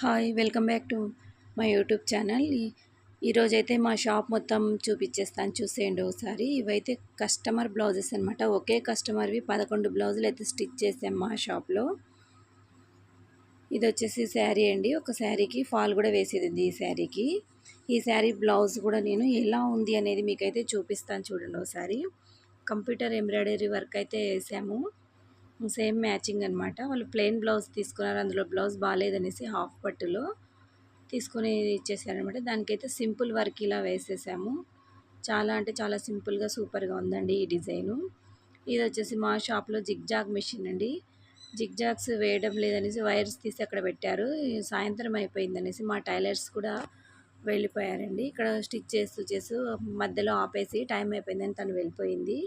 Hi welcome back to my YouTube channel. ఈరోజైతే మా shop మొత్తం చూపించేస్తాను, చూసేయండి ఒకసారి. ఇవైతే కస్టమర్ బ్లౌజెస్ అనమాట. ఒకే కస్టమర్వి 11 బ్లౌజులు అయితే స్టిచ్ చేసాం మా షాప్లో. ఇది వచ్చేసి శారీ అండి. ఒక శారీకి ఫాల్ కూడా వేసేది ఉంది. ఈ శారీ బ్లౌజ్ కూడా నేను ఎలా ఉంది అనేది మీకైతే చూపిస్తాను, చూడండి ఒకసారి. కంప్యూటర్ ఎంబ్రాయిడరీ వర్క్ అయితే వేసాము, సేమ్ మ్యాచింగ్ అనమాట. వాళ్ళు ప్లెయిన్ బ్లౌజ్ తీసుకున్నారు, అందులో బ్లౌజ్ బాగాలేదనేసి హాఫ్ పట్టులో తీసుకొని ఇచ్చేసారనమాట. దానికైతే సింపుల్ వర్క్ ఇలా వేసేసాము. చాలా అంటే చాలా సింపుల్గా సూపర్గా ఉందండి ఈ డిజైను. ఇది వచ్చేసి మా షాప్లో జిగ్జాగ్ మిషన్ అండి. జిగ్జాగ్స్ వేయడం లేదనేసి వైర్స్ తీసి అక్కడ పెట్టారు. సాయంత్రం అయిపోయిందనేసి మా టైలర్స్ కూడా వెళ్ళిపోయారండి. ఇక్కడ స్టిచ్ చేస్తూ మధ్యలో ఆపేసి టైం అయిపోయిందని తను వెళ్ళిపోయింది.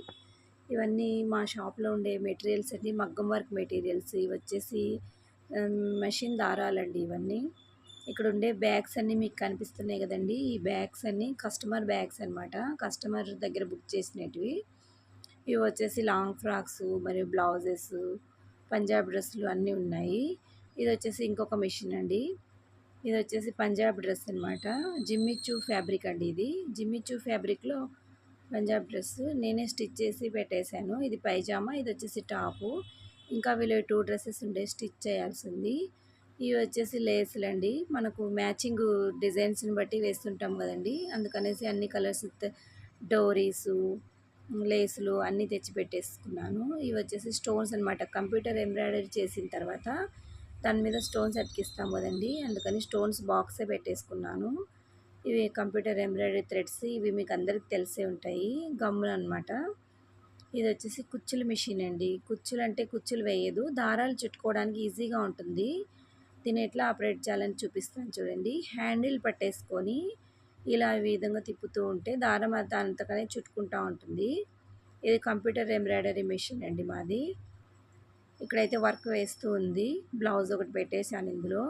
ఇవన్నీ మా షాప్లో ఉండే మెటీరియల్స్ అండి, మగ్గం వర్క్ మెటీరియల్స్. ఇవి వచ్చేసి మెషిన్ దారాలండి ఇవన్నీ. ఇక్కడ ఉండే బ్యాగ్స్ అన్నీ మీకు కనిపిస్తున్నాయి కదండి. ఈ బ్యాగ్స్ అన్నీ కస్టమర్ బ్యాగ్స్ అనమాట, కస్టమర్ దగ్గర బుక్ చేసినవి. ఇవి వచ్చేసి లాంగ్ ఫ్రాక్స్ మరియు బ్లౌజెస్, పంజాబ్ డ్రెస్సులు అన్నీ ఉన్నాయి. ఇది వచ్చేసి ఇంకొక మెషిన్ అండి. ఇది వచ్చేసి పంజాబ్ డ్రెస్ అనమాట. జిమ్మిచూ ఫ్యాబ్రిక్ అండి. ఇది జిమ్మిచూ ఫ్యాబ్రిక్లో పంజాబ్ డ్రెస్ నేనే స్టిచ్ చేసి పెట్టేశాను. ఇది పైజామా, ఇది వచ్చేసి టాపు. ఇంకా వీళ్ళు 2 డ్రెస్సెస్ ఉండే స్టిచ్ చేయాల్సింది. ఇవి వచ్చేసి లేసులు అండి. మనకు మ్యాచింగ్ డిజైన్స్ని బట్టి వేస్తుంటాం కదండి, అందుకనేసి అన్ని కలర్స్ డోరీసు లేసులు అన్నీ తెచ్చి పెట్టేసుకున్నాను. ఇవి వచ్చేసి స్టోన్స్ అనమాట. కంప్యూటర్ ఎంబ్రాయిడరీ చేసిన తర్వాత దాని మీద స్టోన్స్ అతికిస్తాం కదండి, అందుకని స్టోన్స్ బాక్సే పెట్టేసుకున్నాను. ఇవి కంప్యూటర్ ఎంబ్రాయిడరీ థ్రెడ్స్. ఇవి మీకు అందరికి తెలిసే ఉంటాయి, గమ్ములు అనమాట. ఇది వచ్చేసి కుచ్చుల మిషన్ అండి. కుచ్చులు అంటే కుచ్చులు వేయదు, దారాలు చుట్టుకోవడానికి ఈజీగా ఉంటుంది. దీన్ని ఎట్లా ఆపరేట్ చేయాలని చూపిస్తాను చూడండి. హ్యాండిల్ పట్టేసుకొని ఇలా ఈ విధంగా తిప్పుతూ ఉంటే దారం అంతకనే చుట్టుకుంటూ ఉంటుంది. ఇది కంప్యూటర్ ఎంబ్రాయిడరీ మిషన్ అండి మాది. ఇక్కడైతే వర్క్ వేస్తూ ఉంది. బ్లౌజ్ ఒకటి పెట్టేశాను ఇందులో.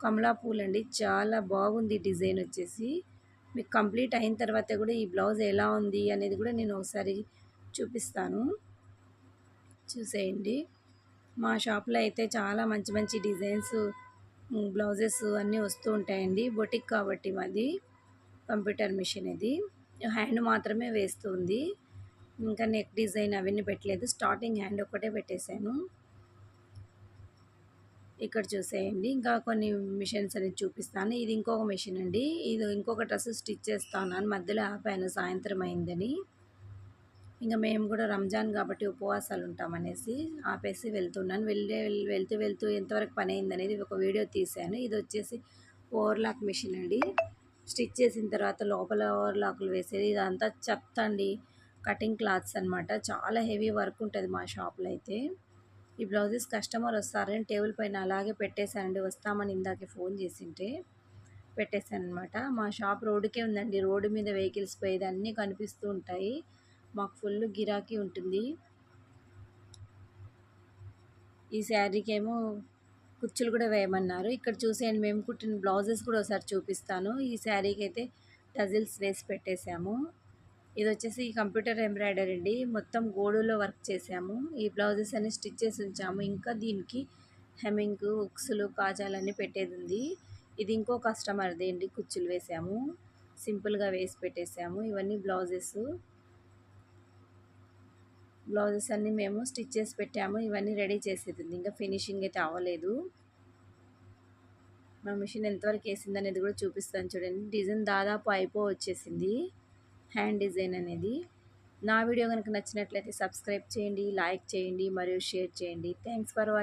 కమలా పూలు అండి, చాలా బాగుంది డిజైన్ వచ్చేసి. మీకు కంప్లీట్ అయిన తర్వాత కూడా ఈ బ్లౌజ్ ఎలా ఉంది అనేది కూడా నేను ఒకసారి చూపిస్తాను, చూసేయండి. మా షాప్లో అయితే చాలా మంచి మంచి డిజైన్స్ బ్లౌజెస్ అన్నీ వస్తూ ఉంటాయండి. బొటిక్ కాబట్టి మాది కంప్యూటర్ మిషన్. ఇది హ్యాండ్ మాత్రమే వేస్తుంది, ఇంకా నెక్ డిజైన్ అవన్నీ పెట్టలేదు. స్టార్టింగ్ హ్యాండ్ ఒక్కటే పెట్టేశాను. ఇక్కడ చూసేయండి. ఇంకా కొన్ని మిషన్స్ అనేది చూపిస్తాను. ఇది ఇంకొక మిషన్ అండి. ఇది ఇంకొక డ్రెస్ స్టిచ్ చేస్తా ఉన్నాను, మధ్యలో ఆపాను సాయంత్రం అయిందని. ఇంకా మేము కూడా రంజాన్ కాబట్టి ఉపవాసాలు ఉంటామనేసి ఆపేసి వెళ్తున్నాను. వెళ్తూ ఎంతవరకు పని అయిందనేది ఒక వీడియో తీశాను. ఇది వచ్చేసి ఓవర్లాక్ మిషన్ అండి. స్టిచ్ చేసిన తర్వాత లోపల ఓవర్లాక్లు వేసేది. ఇదంతా చెప్తా అండి, కటింగ్ క్లాత్స్ అనమాట. చాలా హెవీ వర్క్ ఉంటుంది మా షాప్లో అయితే. ఈ బ్లౌజెస్ కస్టమర్ వస్తారని టేబుల్ పైన అలాగే పెట్టేశానండి. వస్తామని ఇందాకే ఫోన్ చేసింటే పెట్టేశాను అనమాట. మా షాప్ రోడ్డుకే ఉందండి. రోడ్డు మీద వెహికల్స్ పోయేది అన్నీ కనిపిస్తూ ఉంటాయి. మాకు ఫుల్ గిరాకీ ఉంటుంది. ఈ శారీకి ఏమో కుచ్చులు కూడా వేయమన్నారు. ఇక్కడ చూసేయండి, మేము కుట్టిన బ్లౌజెస్ కూడా ఒకసారి చూపిస్తాను. ఈ శారీకి అయితే టజిల్స్ వేసి పెట్టేశాము. ఇది వచ్చేసి కంప్యూటర్ ఎంబ్రాయిడరీ అండి. మొత్తం గోడులో వర్క్ చేసాము. ఈ బ్లౌజెస్ అన్ని స్టిచ్ చేసి ఉంచాము. ఇంకా దీనికి హెమ్మింగ్, ఉక్సులు, కాజాలన్నీ పెట్టేది ఉంది. ఇది ఇంకో కస్టమర్ది అండి. కుచ్చులు వేసాము, సింపుల్గా వేసి పెట్టేసాము. ఇవన్నీ బ్లౌజెస్ అన్నీ మేము స్టిచ్ చేసి పెట్టాము. ఇవన్నీ రెడీ చేసేది ఉంది, ఇంకా ఫినిషింగ్ అయితే అవ్వలేదు. మా మిషన్ ఎంతవరకు వేసింది అనేది కూడా చూపిస్తాను చూడండి. డిజైన్ దాదాపు వచ్చేసింది, హ్యాండ్ డిజైన్ అనేది. నా వీడియో కనుక నచ్చినట్లయితే సబ్స్క్రైబ్ చేయండి, లైక్ చేయండి మరియు షేర్ చేయండి. Thanks for watching.